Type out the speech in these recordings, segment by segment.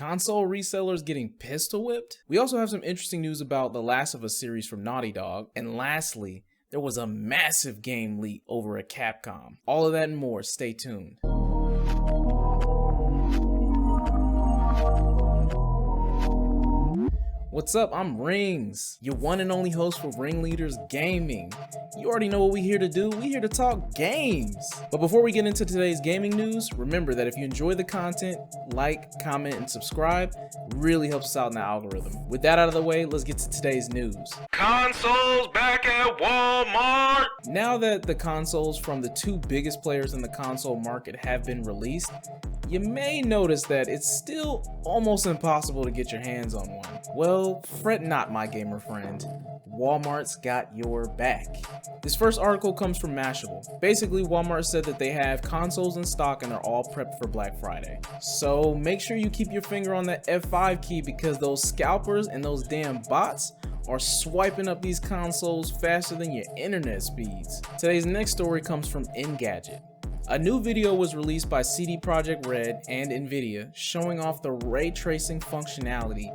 Console resellers getting pistol whipped? We also have some interesting news about the Last of Us series from Naughty Dog. And lastly, there was a massive game leak over at Capcom. All of that and more, stay tuned. What's up? I'm Rings, your one and only host for Ringleaders Gaming. You already know what we're here to do. We're here to talk games. But before we get into today's gaming news, remember that if you enjoy the content, like, comment, and subscribe. Really helps us out in the algorithm. With that out of the way, let's get to today's news. Consoles back at Walmart! Now that the consoles from the two biggest players in the console market have been released, you may notice that it's still almost impossible to get your hands on one. Well, fret not, my gamer friend. Walmart's got your back. This first article comes from Mashable. Basically, Walmart said that they have consoles in stock and they're all prepped for Black Friday. So make sure you keep your finger on that F5 key because those scalpers and those damn bots are swiping up these consoles faster than your internet speeds. Today's next story comes from Engadget. A new video was released by CD Projekt Red and Nvidia showing off the ray tracing functionality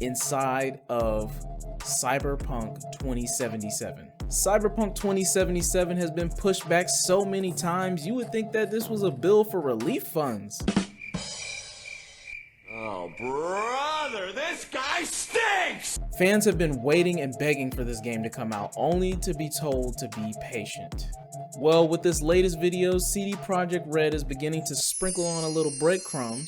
inside of Cyberpunk 2077. Cyberpunk 2077 has been pushed back so many times you would think that this was a bill for relief funds. Oh, brother, this guy stinks! Fans have been waiting and begging for this game to come out, only to be told to be patient. Well, with this latest video, CD Projekt Red is beginning to sprinkle on a little breadcrumbs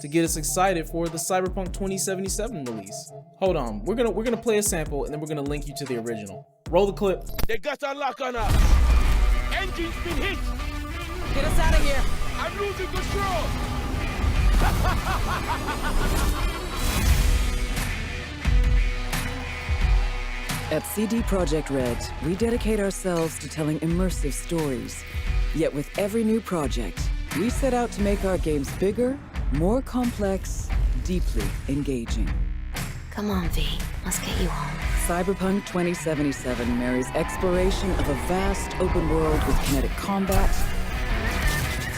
to get us excited for the Cyberpunk 2077 release. Hold on, we're gonna play a sample and then we're gonna link you to the original. Roll the clip. They got a lock on us. Engine's been hit. Get us out of here. I'm losing control. At CD Projekt Red, we dedicate ourselves to telling immersive stories. Yet with every new project, we set out to make our games bigger, more complex, deeply engaging. Come on, V. Let's get you home. Cyberpunk 2077 marries exploration of a vast open world with kinetic combat,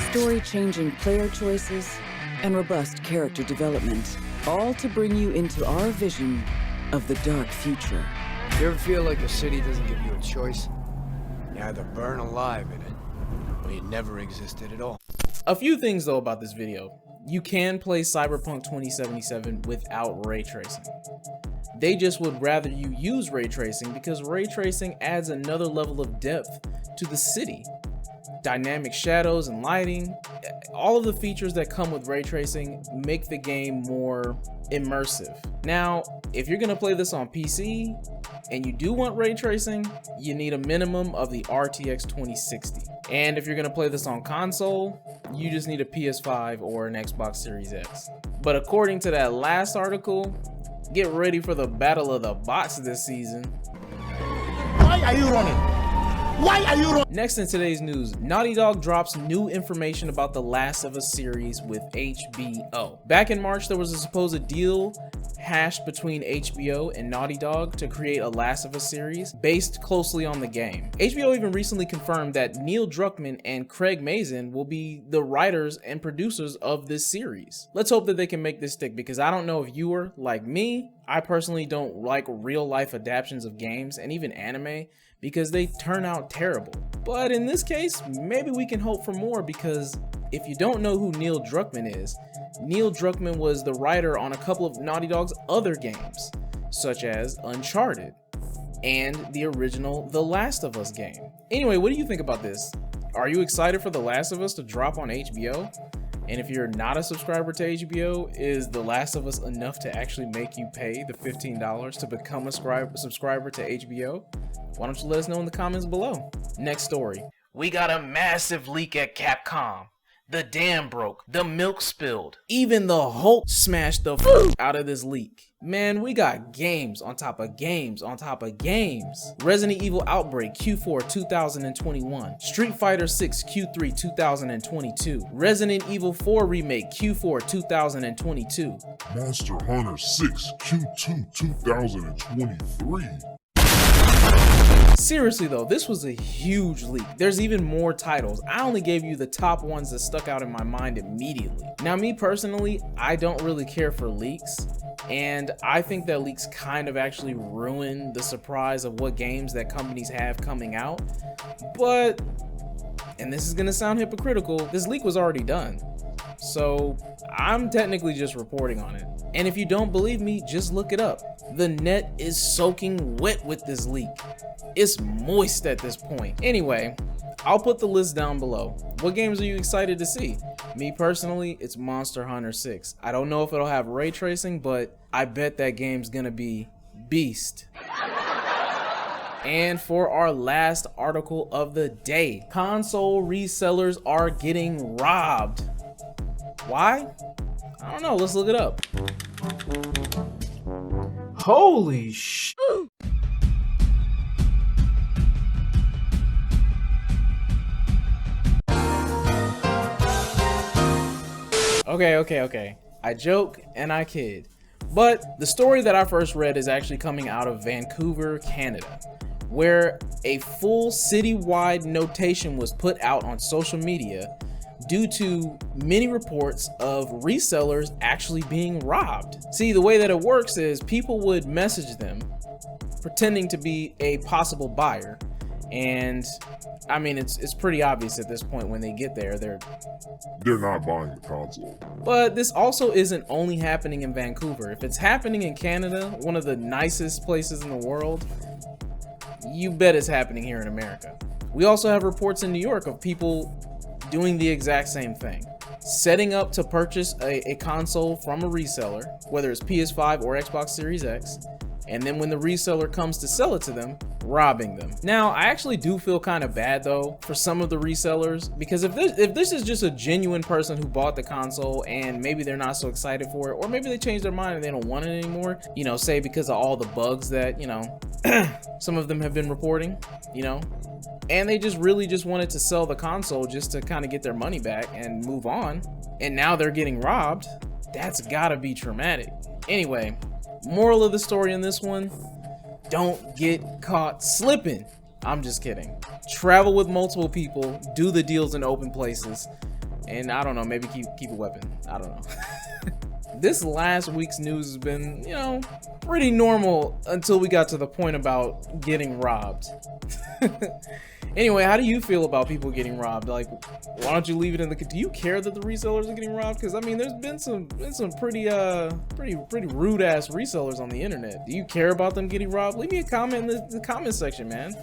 story-changing player choices, and robust character development, all to bring you into our vision of the dark future. You ever feel like the city doesn't give you a choice? You either burn alive in it, or you never existed at all. A few things though about this video. You can play Cyberpunk 2077 without ray tracing. They just would rather you use ray tracing because ray tracing adds another level of depth to the city. Dynamic shadows and lighting, all of the features that come with ray tracing make the game more immersive. Now, if you're gonna play this on PC and you do want ray tracing, you need a minimum of the RTX 2060. And if you're gonna play this on console, you just need a PS5 or an Xbox Series X. But according to that last article, get ready for the battle of the bots this season. Why are you running? Why are you running? Next in today's news, Naughty Dog drops new information about the Last of Us series with HBO. Back in March, there was a supposed deal hashed between HBO and Naughty Dog to create a Last of Us series based closely on the game. HBO even recently confirmed that Neil Druckmann and Craig Mazin will be the writers and producers of this series. Let's hope that they can make this stick because I don't know if you are like me. I personally don't like real life adaptations of games and even anime because they turn out terrible. But in this case, maybe we can hope for more because if you don't know who Neil Druckmann is, Neil Druckmann was the writer on a couple of Naughty Dog's other games, such as Uncharted and the original The Last of Us game. Anyway, what do you think about this? Are you excited for The Last of Us to drop on HBO? And if you're not a subscriber to HBO, is The Last of Us enough to actually make you pay the $15 to become a subscriber to HBO? Why don't you let us know in the comments below? Next story. We got a massive leak at Capcom. The dam broke, the milk spilled, even the Hulk smashed the out of this leak. Man, we got games on top of games on top of games. Resident Evil Outbreak Q4 2021, Street Fighter 6 Q3 2022, Resident Evil 4 Remake Q4 2022, Monster Hunter 6 Q2 2023. Seriously though, this was a huge leak. There's even more titles. I only gave you the top ones that stuck out in my mind immediately. Now me personally, I don't really care for leaks, and I think that leaks kind of actually ruin the surprise of what games that companies have coming out. But, and this is gonna sound hypocritical, this leak was already done. So I'm technically just reporting on it. And if you don't believe me, just look it up. The net is soaking wet with this leak. It's moist at this point. Anyway, I'll put the list down below. What games are you excited to see? Me personally, it's Monster Hunter 6. I don't know if it'll have ray tracing, but I bet that game's gonna be beast. And for our last article of the day, console resellers are getting robbed. Why? I don't know, let's look it up. Holy sh... Okay. I joke and I kid. But the story that I first read is actually coming out of Vancouver, Canada, where a full citywide notation was put out on social media due to many reports of resellers actually being robbed. See, the way that it works is people would message them pretending to be a possible buyer, and I mean it's pretty obvious at this point when they get there they're not buying the console. But this also isn't only happening in Vancouver. If it's happening in Canada, one of the nicest places in the world, you bet it's happening here in America. We also have reports in New York of people doing the exact same thing, setting up to purchase a console from a reseller, whether it's PS5 or Xbox Series X, and then when the reseller comes to sell it to them, robbing them. Now, I actually do feel kind of bad though for some of the resellers, because if this is just a genuine person who bought the console and maybe they're not so excited for it, or maybe they changed their mind and they don't want it anymore, you know, say because of all the bugs that, you know, some of them have been reporting, you know, and they just really just wanted to sell the console just to kind of get their money back and move on, and now they're getting robbed. That's gotta be traumatic. Anyway, moral of the story in this one, don't get caught slipping. I'm just kidding. Travel with multiple people, do the deals in open places, and I don't know, maybe keep a weapon. I don't know. This last week's news has been, you know, pretty normal until we got to the point about getting robbed. Anyway, how do you feel about people getting robbed? Like, why don't you leave it in the... Do you care that the resellers are getting robbed? Because I mean, there's been some pretty rude ass resellers on the internet. Do you care about them getting robbed? Leave me a comment in the comment section, man.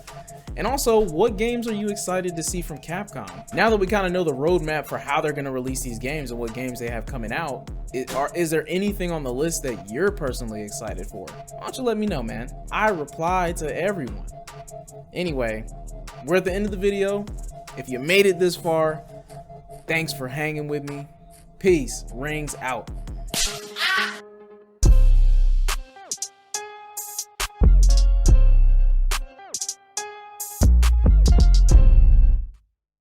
And also, what games are you excited to see from Capcom? Now that we kind of know the roadmap for how they're going to release these games and what games they have coming out, is there anything on the list that you're personally excited for? Why don't you let me know, man? I reply to everyone. Anyway, we're at the end of the video. If you made it this far, thanks for hanging with me. Peace. Rings out.